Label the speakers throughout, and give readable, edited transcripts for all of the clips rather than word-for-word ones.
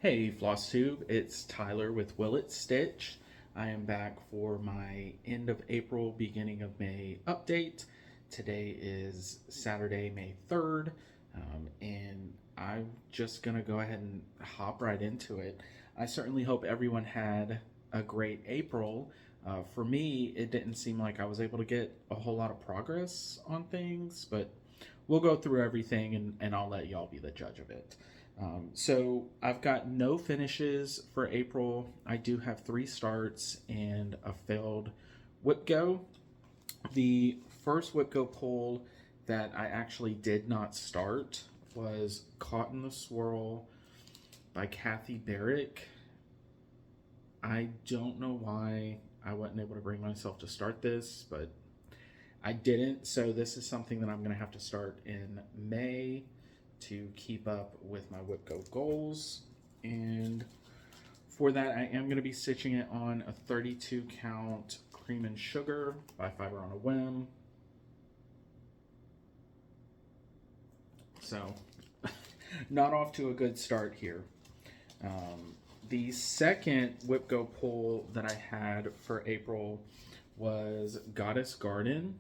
Speaker 1: Hey Flosstube, it's Tyler with Will It Stitch. I am back for my end of April, beginning of May update. Today is Saturday, May 3rd, and I'm just going to go ahead and hop right into it. I certainly hope everyone had a great April. For me, it didn't seem like I was able to get a whole lot of progress on things, but we'll go through everything and I'll let y'all be the judge of it. So I've got no finishes for April. I do have 3 starts and a failed whip go. The first whip go pull that I actually did not start was Caught in the Swirl by Kathy Barrick. I don't know why I wasn't able to bring myself to start this, but I didn't. So this is something that I'm going to have to start in May to keep up with my whip go goals. And for that, I am going to be stitching it on a 32 count Cream and Sugar by Fiber on a Whim. So not off to a good start here. The second whip go pull that I had for April was Goddess Garden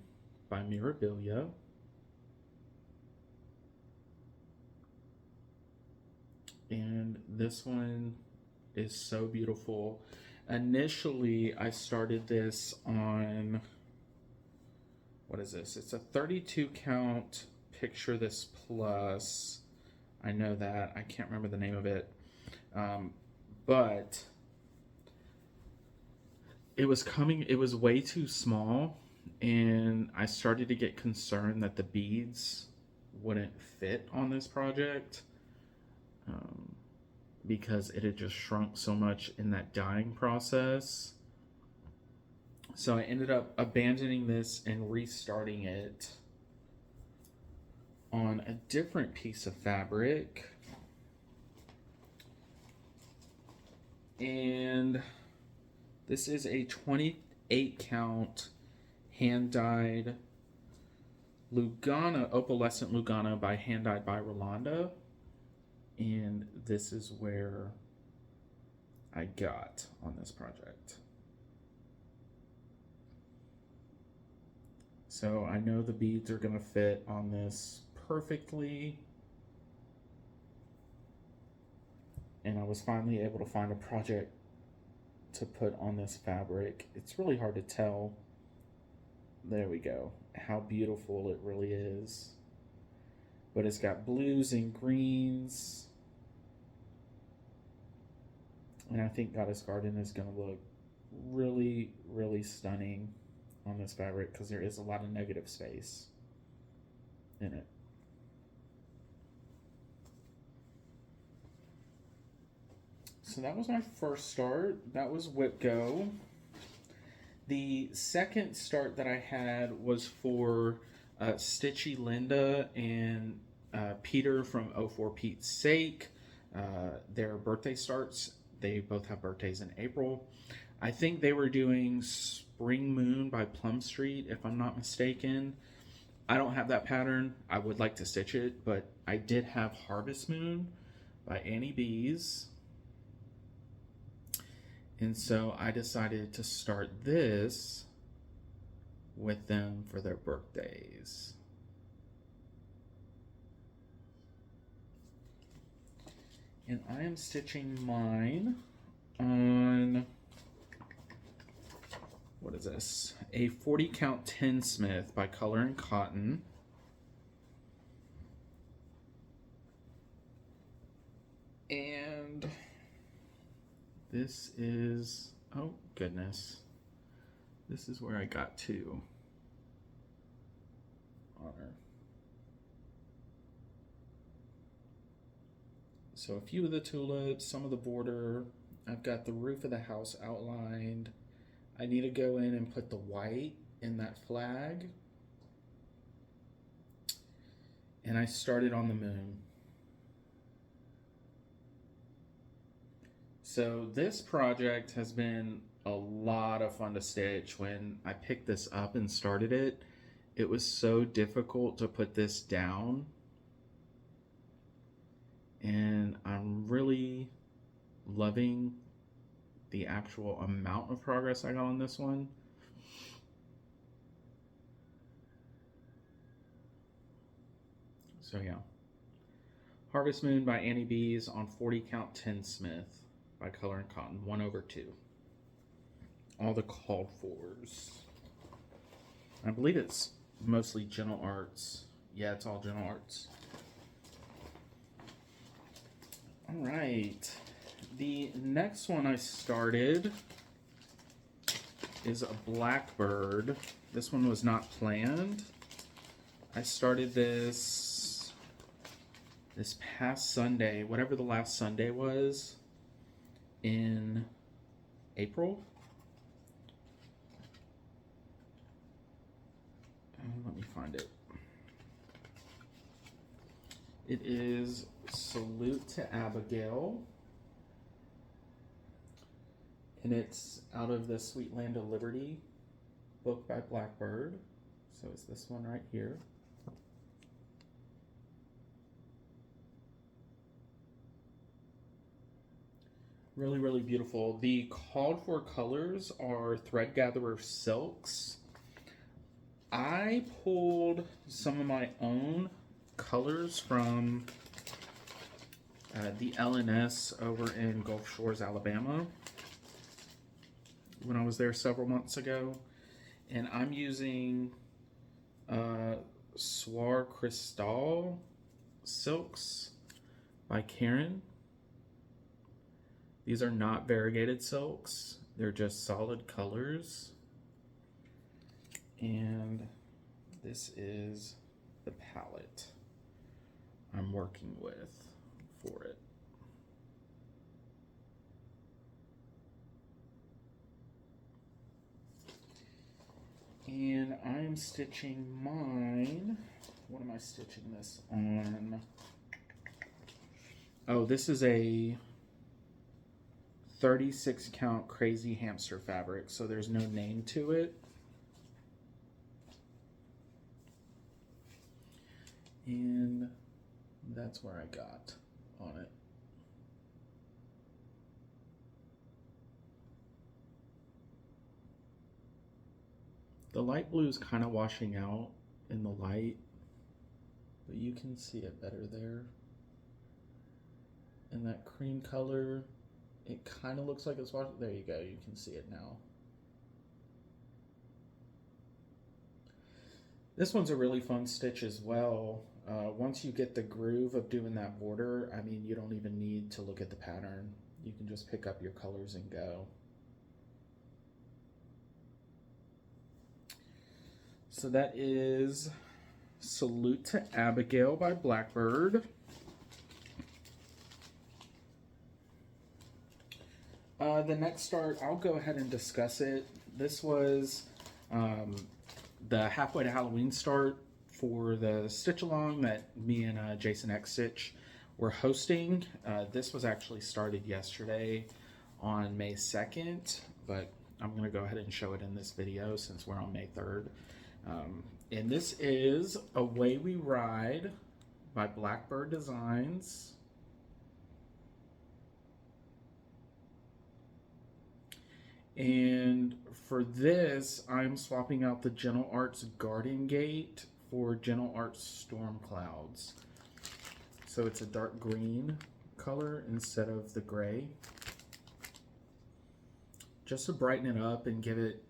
Speaker 1: by Mirabilia. And this one is so beautiful. Initially, I started this on, what is this? It's a 32 count Picture This Plus. I know that. I can't remember the name of it. But it was way too small, and I started to get concerned that the beads wouldn't fit on this project. Because it had just shrunk so much in that dyeing process. So I ended up abandoning this and restarting it on a different piece of fabric. And this is a 28 count hand dyed Lugana, opalescent Lugana by Hand Dyed by Rolanda. And this is where I got on this project. So I know the beads are going to fit on this perfectly. And I was finally able to find a project to put on this fabric. It's really hard to tell. There we go. How beautiful it really is. But it's got blues and greens. And I think Goddess Garden is going to look really, really stunning on this fabric because there is a lot of negative space in it. So that was my first start. That was Whip Go. The second start that I had was for Stitchy Linda and Peter from 04 Pete's Sake. Their birthday starts. They both have birthdays in April. I think they were doing Spring Moon by Plum Street, if I'm not mistaken. I don't have that pattern. I would like to stitch it, but I did have Harvest Moon by Annie Bees. And so I decided to start this with them for their birthdays. And I am stitching mine on, what is this? A 40 count Tinsmith by Color and Cotton. And this is, oh goodness, this is where I got to honor. So a few of the tulips, some of the border. I've got the roof of the house outlined. I need to go in and put the white in that flag. And I started on the moon. So this project has been a lot of fun to stitch. When I picked this up and started it, it was so difficult to put this down. And I'm really loving the actual amount of progress I got on this one. So yeah. Harvest Moon by Annie B's on 40 count Tinsmith by Color and Cotton, 1/2. All the called fors. I believe it's mostly Gentle Arts. Yeah, it's all Gentle Arts. All right. The next one I started is a Blackbird. This one was not planned. I started this past Sunday, whatever the last Sunday was, in April. Let me find it. It is Salute to Abigail. And it's out of the Sweet Land of Liberty book by Blackbird. So it's this one right here. Really, really beautiful. The called for colors are Thread Gatherer Silks. I pulled some of my own colors from the LNS over in Gulf Shores, Alabama, when I was there several months ago. And I'm using Soir Crystal Silks by Karen. These are not variegated silks. They're just solid colors. And this is the palette I'm working with for it. And I'm stitching mine. What am I stitching this on? Oh, this is a 36 count Crazy Hamster fabric, so there's no name to it. And that's where I got on it. The light blue is kind of washing out in the light, but you can see it better there. And that cream color, it kind of looks like it's washing. There you go, you can see it now. This one's a really fun stitch as well. Once you get the groove of doing that border, I mean, you don't even need to look at the pattern. You can just pick up your colors and go. So that is Salute to Abigail by Blackbird. The next start, I'll go ahead and discuss it. This was the Halfway to Halloween start for the Stitch Along that me and Jason X Stitch were hosting. This was actually started yesterday on May 2nd, but I'm going to go ahead and show it in this video since we're on May 3rd. And this is Away We Ride by Blackbird Designs. And for this, I'm swapping out the Gentle Arts Garden Gate for Gentle Arts Storm Clouds. So it's a dark green color instead of the gray. Just to brighten it up and give it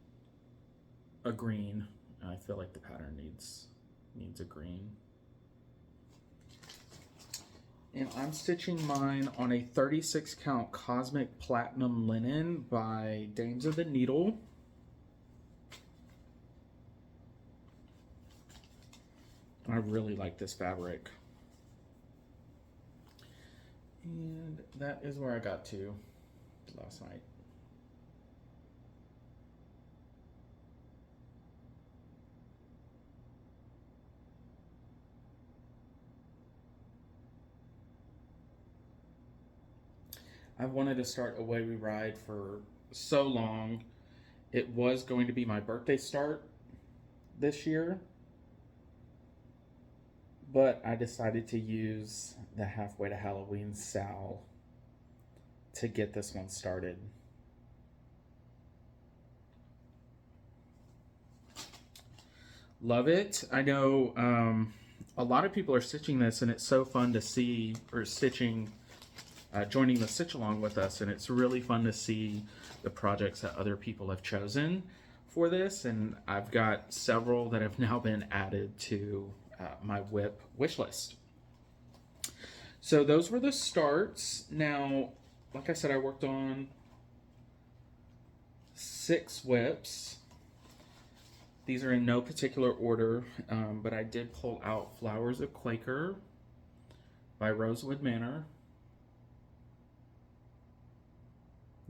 Speaker 1: a green. I feel like the pattern needs a green. And I'm stitching mine on a 36 count Cosmic Platinum Linen by Dames of the Needle. I really like this fabric. And that is where I got to last night. I've wanted to start Away We Ride for so long. It was going to be my birthday start this year, but I decided to use the Halfway to Halloween Sal to get this one started. Love it. I know a lot of people are stitching this, and it's so fun to see, or stitching, joining the stitch along with us, and it's really fun to see the projects that other people have chosen for this. And I've got several that have now been added to my WIP wish list. So those were the starts. Now, like I said, I worked on 6 WIPs. These are in no particular order, but I did pull out Flowers of Quaker by Rosewood Manor.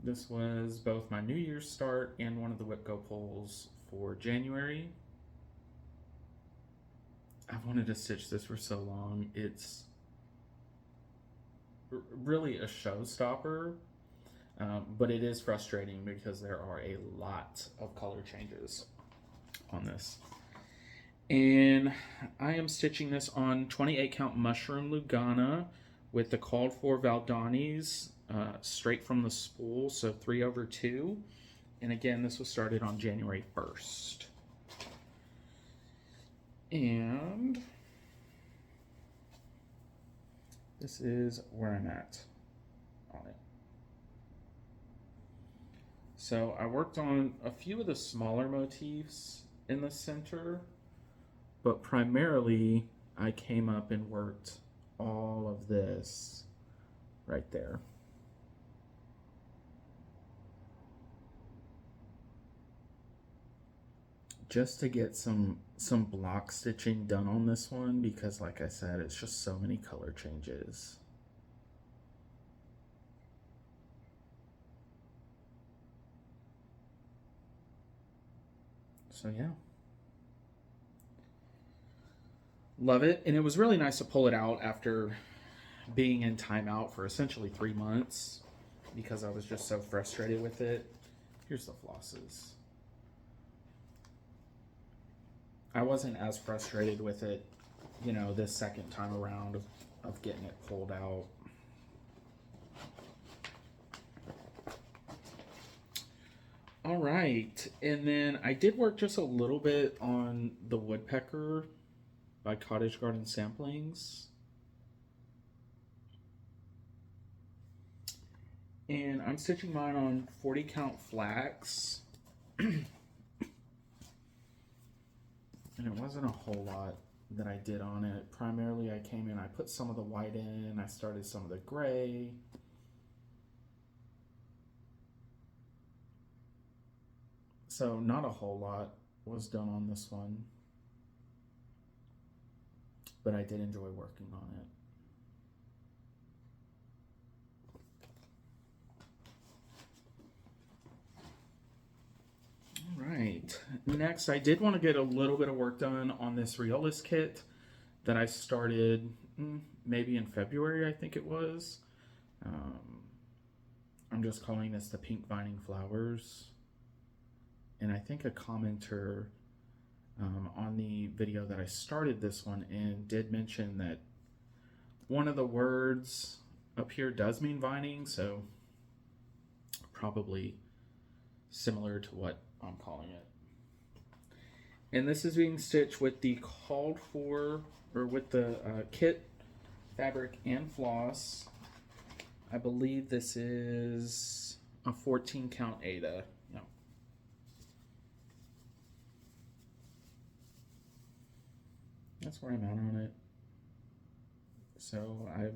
Speaker 1: This was both my New Year's start and one of the WIP Go pulls for January. I've wanted to stitch this for so long. It's really a showstopper, but it is frustrating because there are a lot of color changes on this. And I am stitching this on 28 count mushroom Lugana with the called for Valdanis straight from the spool, so 3/2. And again, this was started on January 1st. And this is where I'm at on it. So I worked on a few of the smaller motifs in the center, but primarily I came up and worked all of this right there. Just to get some block stitching done on this one, because like I said, it's just so many color changes. So yeah, love it. And it was really nice to pull it out after being in timeout for essentially 3 months because I was just so frustrated with it. Here's the flosses. I wasn't as frustrated with it, you know, this second time around of getting it pulled out. All right, and then I did work just a little bit on the Woodpecker by Cottage Garden Samplings. And I'm stitching mine on 40 count flax. And it wasn't a whole lot that I did on it. Primarily I came in, I put some of the white in, I started some of the gray. So not a whole lot was done on this one, but I did enjoy working on it. All right, next I did want to get a little bit of work done on this Riolis kit that I started maybe in February, I think it was. I'm just calling this the Pink Vining Flowers. And I think a commenter on the video that I started this one in did mention that one of the words up here does mean vining, so probably similar to what I'm calling it. And this is being stitched with the called for, or with the kit fabric and floss. I believe this is a 14 count Ada. No. That's where I'm at on it. So I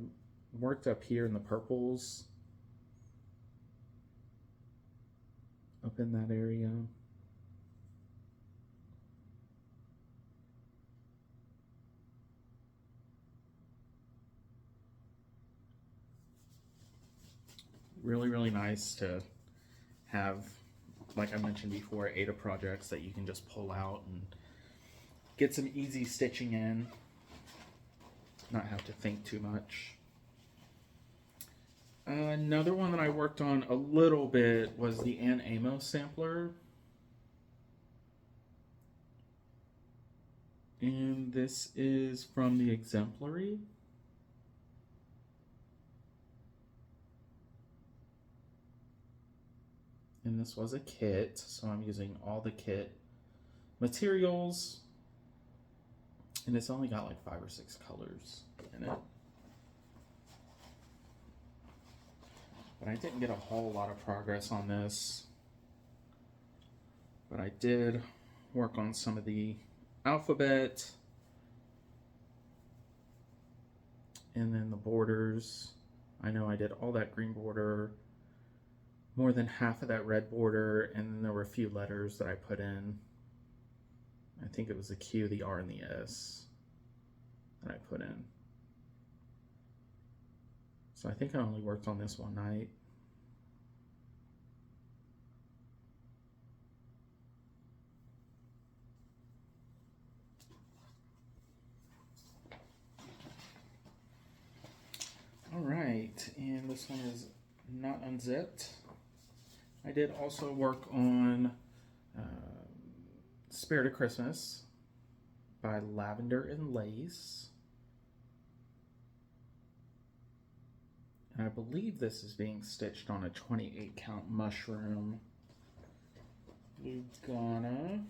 Speaker 1: worked up here in the purples, up in that area. Really, really nice to have, like I mentioned before, Ada projects that you can just pull out and get some easy stitching in, not have to think too much. Another one that I worked on a little bit was the Ann Amos sampler. And this is from the Exemplary. And this was a kit, so I'm using all the kit materials. And it's only got like 5 or 6 colors in it. But I didn't get a whole lot of progress on this. But I did work on some of the alphabet. And then the borders. I know I did all that green border, more than half of that red border, and then there were a few letters that I put in. I think it was the Q, the R, and the S that I put in. So I think I only worked on this one night. All right, and this one is not unzipped. I did also work on Spirit of Christmas by Lavender and Lace. And I believe this is being stitched on a 28 count mushroom Lugana.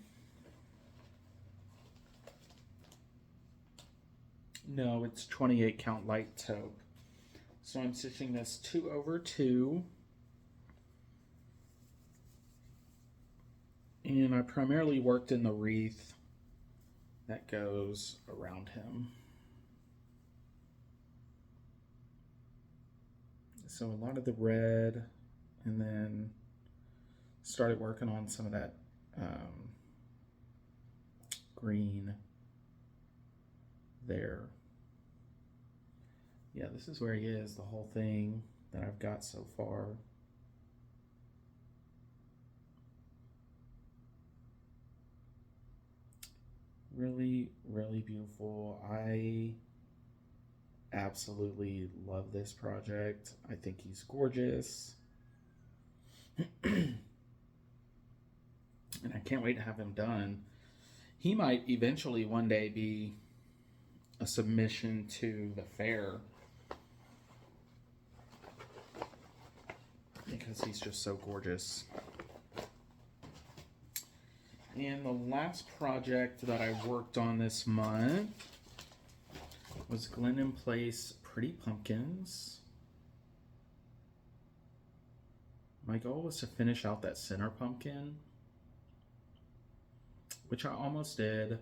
Speaker 1: No, it's 28 count light taupe. So I'm stitching this 2/2. And I primarily worked in the wreath that goes around him. So a lot of the red, and then started working on some of that green there. Yeah, this is where he is, the whole thing that I've got so far. Really, really beautiful. I absolutely love this project. I think he's gorgeous. And I can't wait to have him done. He might eventually one day be a submission to the fair, because he's just so gorgeous. And the last project that I worked on this month was Glendon Place Pretty Pumpkins. My goal was to finish out that center pumpkin, which I almost did.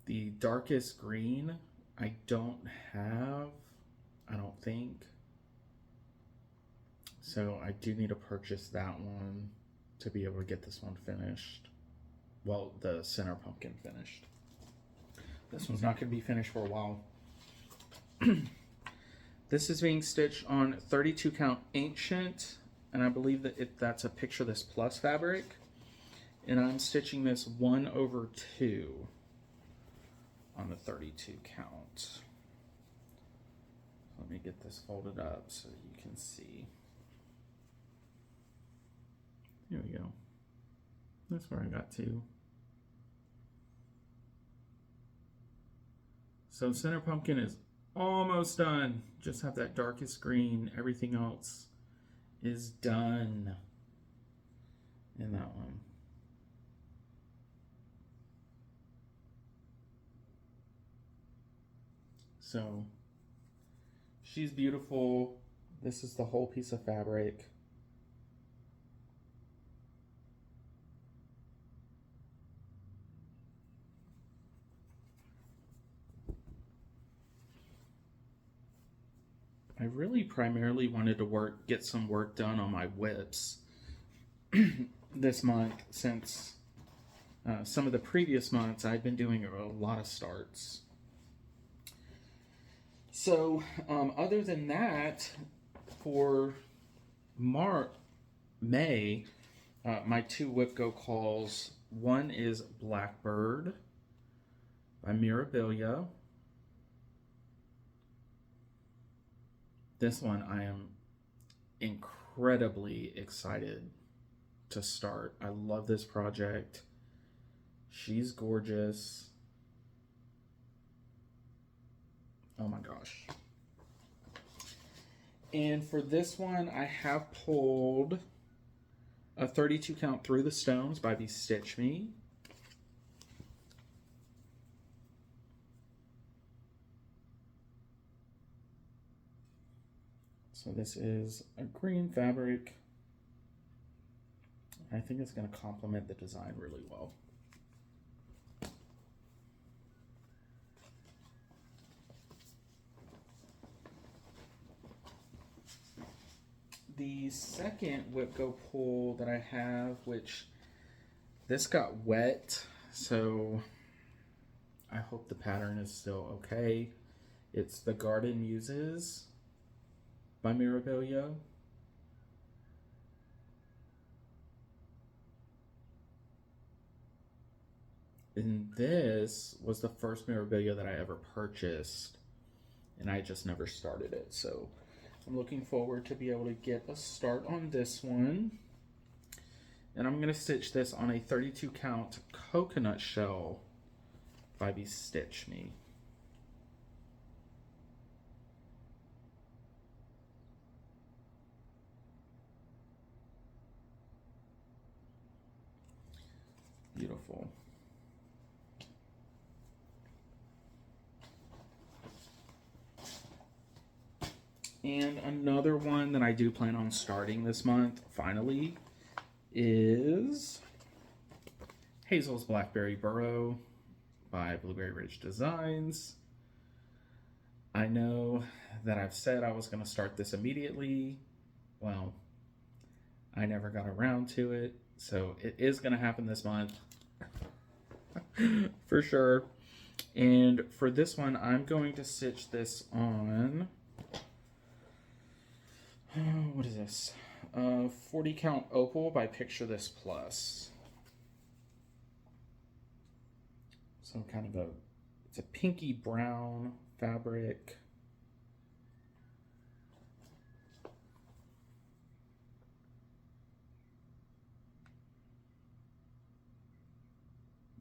Speaker 1: The darkest green I don't have, I don't think. So I do need to purchase that one to be able to get this one finished. Well, the center pumpkin finished. This one's not going to be finished for a while. This is being stitched on 32 count Ancient, and I believe that that's a Picture This Plus fabric. And I'm stitching this 1/2 on the 32 count. Let me get this folded up so you can see. Here we go. That's where I got to. So center pumpkin is almost done. Just have that darkest green. Everything else is done in that one. So she's beautiful. This is the whole piece of fabric. I really primarily wanted to get some work done on my whips this month, since some of the previous months I've been doing a lot of starts. So other than that, for May, my 2 whip go calls. One is Blackbird by Mirabilia. This one I am incredibly excited to start. I love this project. She's gorgeous. Oh my gosh. And for this one, I have pulled a 32 count Through the Stones by Stitch Me. So this is a green fabric. I think it's going to complement the design really well. The second Whip Go Pull that I have, which this got wet, so I hope the pattern is still okay. It's the Garden Muses by Mirabilia. And this was the first Mirabilia that I ever purchased, and I just never started it. So I'm looking forward to be able to get a start on this one. And I'm going to stitch this on a 32 count Coconut Shell by Stitch Me. Beautiful. And another one that I do plan on starting this month, finally, is Hazel's Blackberry Burrow by Blueberry Ridge Designs. I know that I've said I was going to start this immediately. Well, I never got around to it, so it is going to happen this month for sure. And for this one, I'm going to stitch this on, what is this? 40 count Opal by Picture This Plus. So kind of it's a pinky brown fabric.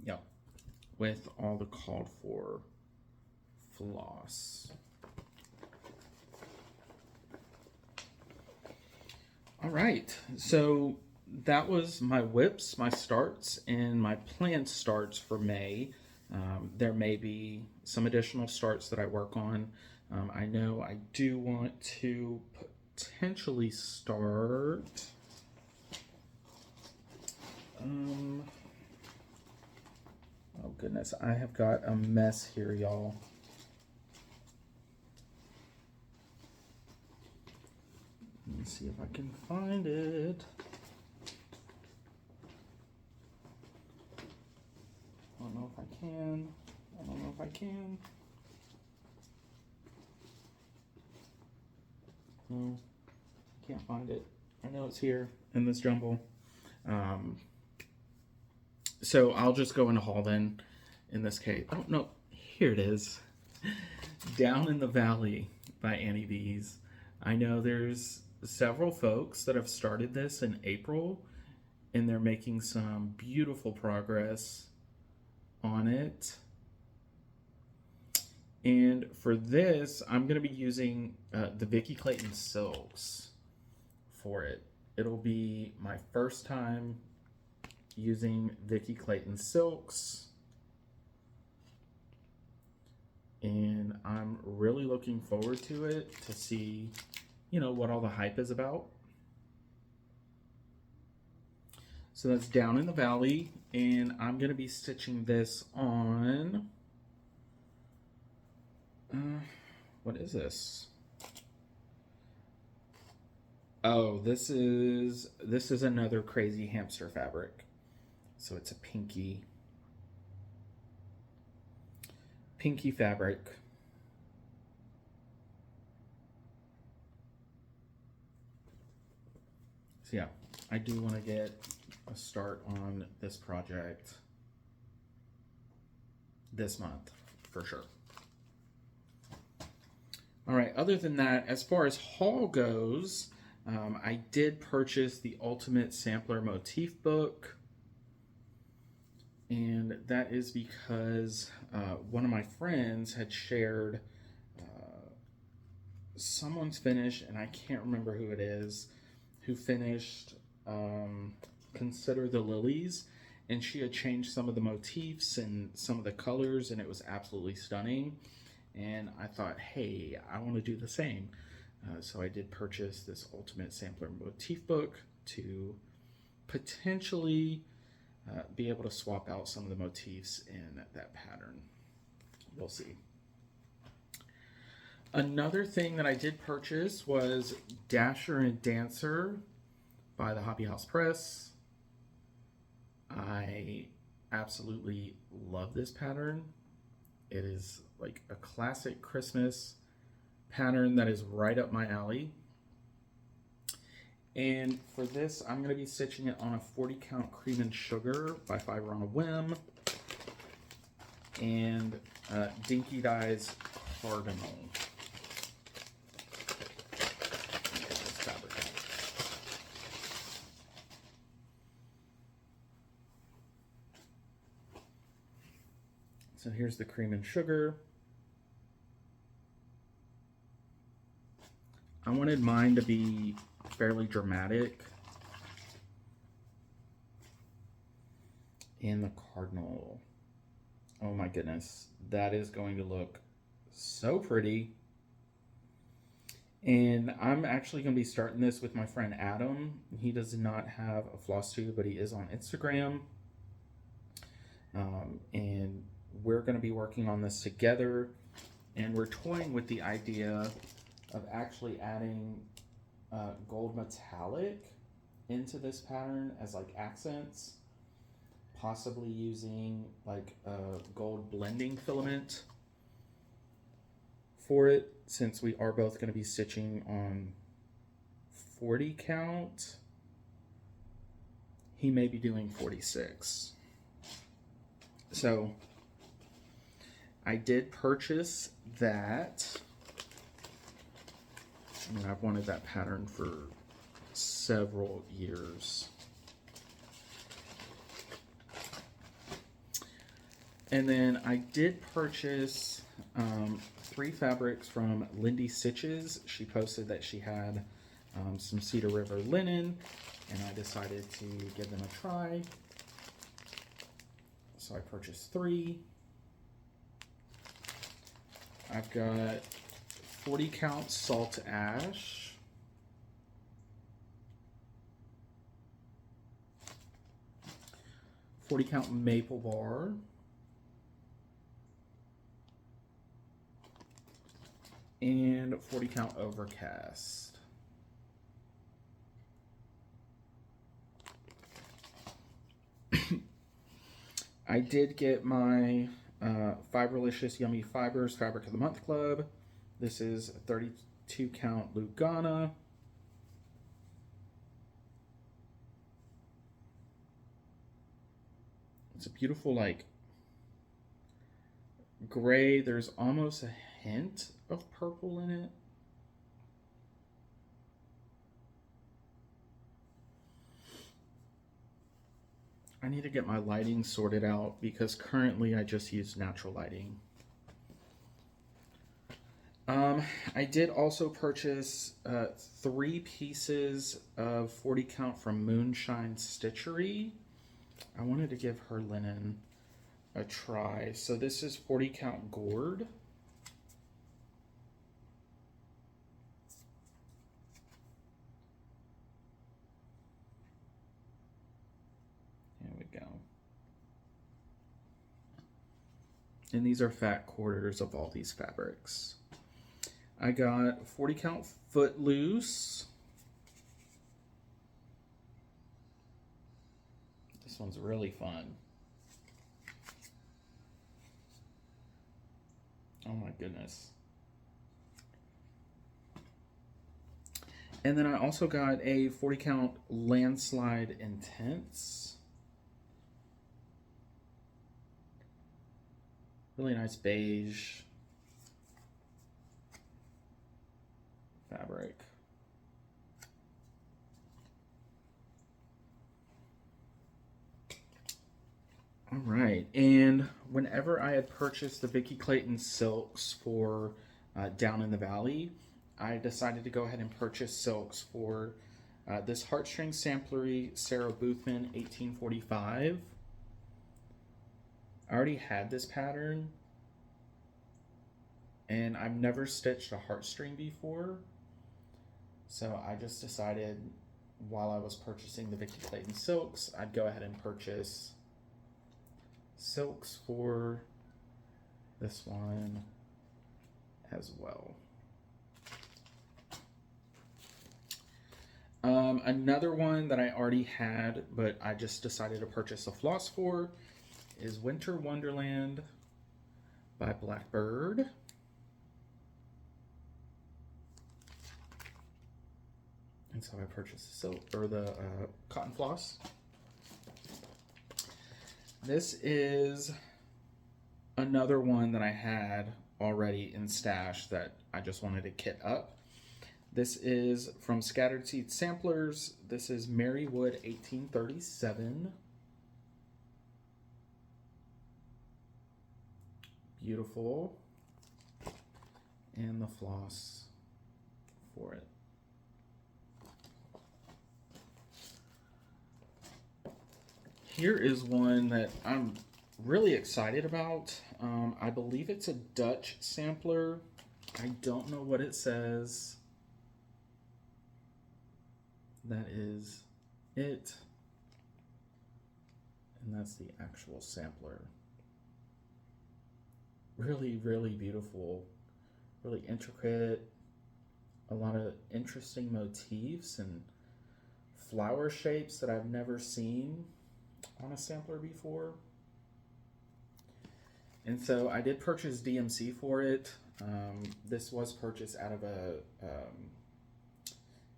Speaker 1: Yep, with all the called for floss. All right, so that was my whips, my starts, and my planned starts for May. There may be some additional starts that I work on. I know I do want to potentially start oh goodness, I have got a mess here, y'all. Let me see if I can find it. I don't know if I can. I don't know if I can. No, I can't find it. I know it's here in this jumble. So I'll just go into haul then in this case. Oh, no, here it is. Down in the Valley by Annie V's. I know there's several folks that have started this in April, and they're making some beautiful progress on it. And for this, I'm going to be using the Vicki Clayton Silks for it. It'll be my first time using Vicki Clayton Silks, and I'm really looking forward to it to see, you know, what all the hype is about. So that's Down in the Valley, and I'm going to be stitching this on, what is this? Oh, this is another crazy hamster fabric. So it's a pinky fabric. So yeah, I do want to get a start on this project this month for sure. All right, other than that, as far as haul goes, I did purchase the Ultimate Sampler Motif book, and that is because one of my friends had shared someone's finish, and I can't remember who it is, who finished Consider the Lilies, and she had changed some of the motifs and some of the colors, and it was absolutely stunning. And I thought, hey, I want to do the same. So I did purchase this Ultimate Sampler motif book to potentially be able to swap out some of the motifs in that pattern. We'll see. Another thing that I did purchase was Dasher and Dancer by the Hobby House Press. I absolutely love this pattern. It is like a classic Christmas pattern that is right up my alley. And for this, I'm going to be stitching it on a 40 count Cream and Sugar by Fiber on a Whim and Dinky Dye's Cardinal. So here's the Cream and Sugar. I wanted mine to be fairly dramatic. And the Cardinal. Oh my goodness. That is going to look so pretty. And I'm actually going to be starting this with my friend Adam. He does not have a Flosstube, but he is on Instagram. And we're going to be working on this together. And we're toying with the idea of actually adding gold metallic into this pattern as like accents, possibly using like a gold blending filament for it, since we are both going to be stitching on 40 count. He may be doing 46. So I did purchase that. I mean, I've wanted that pattern for several years. And then I did purchase 3 fabrics from Lindy Stitches. She posted that she had some Cedar River linen, and I decided to give them a try. So I purchased 3. I've got 40 count Salt Ash, .40 count Maple Bar, and 40 count Overcast. I did get my Fiberlicious Yummy Fibers Fabric of the Month Club. This is 32 count Lugana. It's a beautiful like gray. There's almost a hint of purple in it. I need to get my lighting sorted out because currently I just use natural lighting. I did also purchase 3 pieces of 40 count from Moonshine Stitchery. I wanted to give her linen a try. So this is 40 count gourd. There we go. And these are fat quarters of all these fabrics. I got 40 count Footloose. This one's really fun. Oh my goodness. And then I also got a 40 count Landslide Intense. Really nice beige fabric. All right, and whenever I had purchased the Vicki Clayton silks for Down in the Valley, I decided to go ahead and purchase silks for This heartstring samplery, Sarah Boothman, 1845. I already had this pattern, and I've never stitched a heartstring before, so I just decided while I was purchasing the Vicky Clayton silks, I'd go ahead and purchase silks for this one as well. Another one that I already had, but I just decided to purchase a floss for, is Winter Wonderland by Blackbird. And so I purchased the silk, or the cotton floss. This is another one that I had already in stash that I just wanted to kit up. This is from Scattered Seed Samplers. This is Marywood 1837. Beautiful. And the floss for it. Here is one that I'm really excited about. I believe it's a Dutch sampler. I don't know what it says. That is it. And that's the actual sampler. Really, really beautiful. Really intricate. A lot of interesting motifs and flower shapes that I've never seen on a sampler before. And so I did purchase DMC for it. This was purchased out of a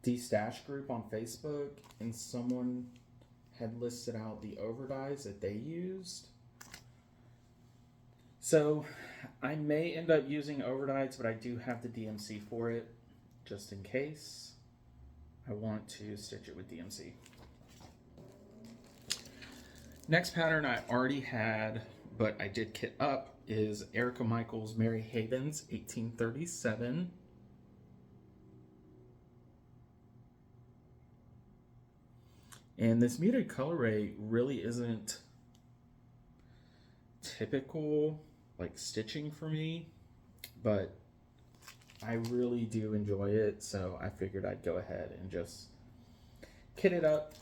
Speaker 1: D-Stash group on Facebook, and someone had listed out the overdyes that they used. So I may end up using overdyes, but I do have the DMC for it, just in case I want to stitch it with DMC. Next pattern I already had, but I did kit up, is Erica Michaels Mary Havens 1837. And this muted color rate really isn't typical like stitching for me, but I really do enjoy it, so I figured I'd go ahead and just kit it up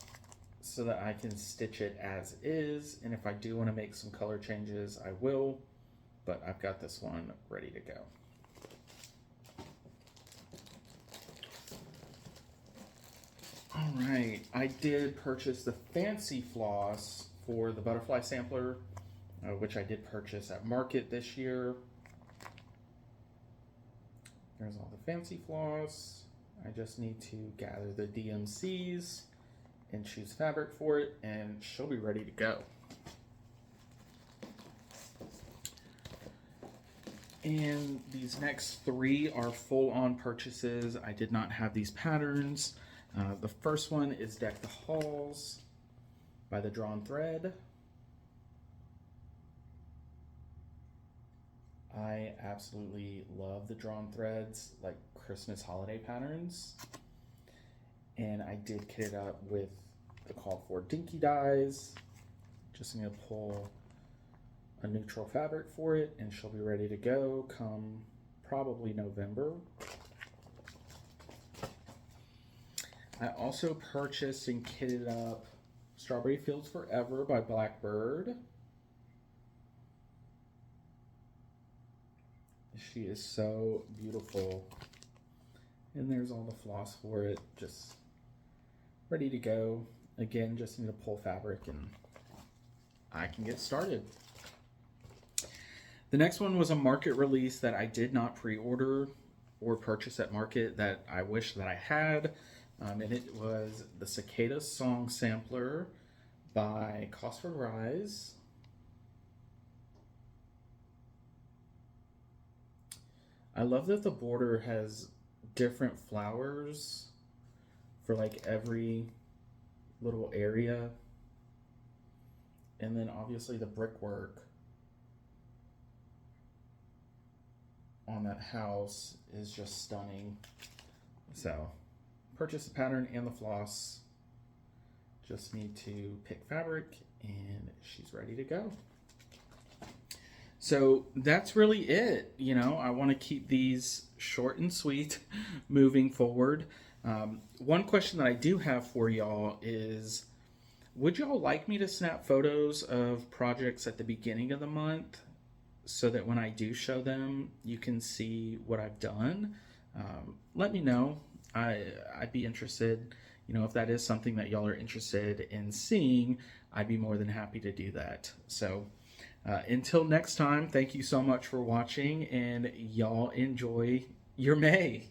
Speaker 1: so that I can stitch it as is, and if I do want to make some color changes, I will, but I've got this one ready to go. All right, I did purchase the fancy floss for the butterfly sampler, which I did purchase at market this year. There's all the fancy floss. I just need to gather the DMCs and choose fabric for it, and she'll be ready to go. And these next three are full-on purchases. I did not have these patterns. The first one is Deck the Halls by the Drawn Thread. I absolutely love the Drawn Threads, like Christmas holiday patterns. And I did kit it up with the called for dinky dyes. Just need to pull a neutral fabric for it, and she'll be ready to go come probably November. I also purchased and kitted up Strawberry Fields Forever by Blackbird. She is so beautiful. And there's all the floss for it, just ready to go. Again, just need to pull fabric and I can get started. The next one was a market release that I did not pre-order or purchase at market that I wish that I had. And it was the Cicada Song Sampler by Cosford Rise. I love that the border has different flowers for like every little area. And then obviously the brickwork on that house is just stunning. So purchased the pattern and the floss. Just need to pick fabric and she's ready to go. So that's really it. You know, I want to keep these short and sweet moving forward. One question that I do have for y'all is, would y'all like me to snap photos of projects at the beginning of the month so that when I do show them, you can see what I've done? Let me know. I'd be interested. You know, if that is something that y'all are interested in seeing, I'd be more than happy to do that. So until next time, thank you so much for watching, and y'all enjoy your May.